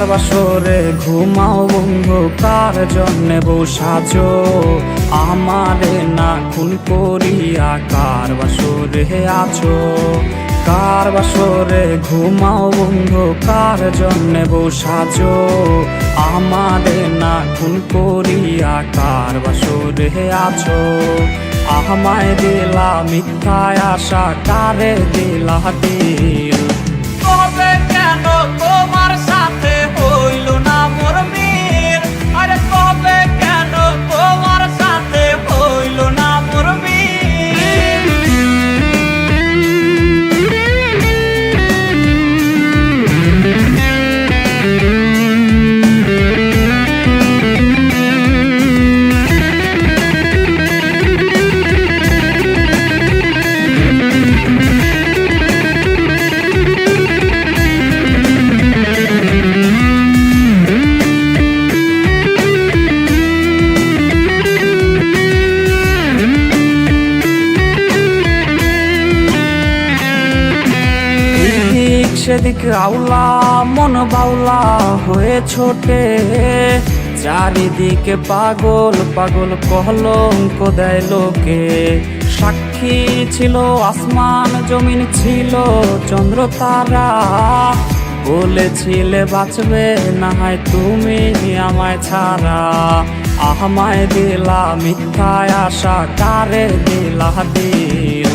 বাসরে ঘুমাও বন্ধু, কার জন্যে বউ সাজো আমারে না খুন করিয়া? কার বাসরে আছো? কার বাসরে ঘুমাও বন্ধু, কার জন্যে বউ সাজো আমারে না খুন করিয়া? কার বাসরে আছো? আমায় দিলা মিথ্যায় আশা, কারে দিলা দিল? তবে কেন তোমার সাথে হইল না মোর মিল? আরে তবে কেন তোমার সাথে হইল না মোর মিল? সেদিক আউলা মন বাউলা হয়ে ছোটে, চারিদিকে পাগল পাগল কলঙ্ক দেয় লোকে। সাক্ষী ছিল আসমান জমিন, ছিল চন্দ্র তারা, বলেছিলে বাঁচবে না হয় তুমি আমায় ছাড়া। আমায় দিলা মিথ্যায় আশা, কারে দিলা দিল?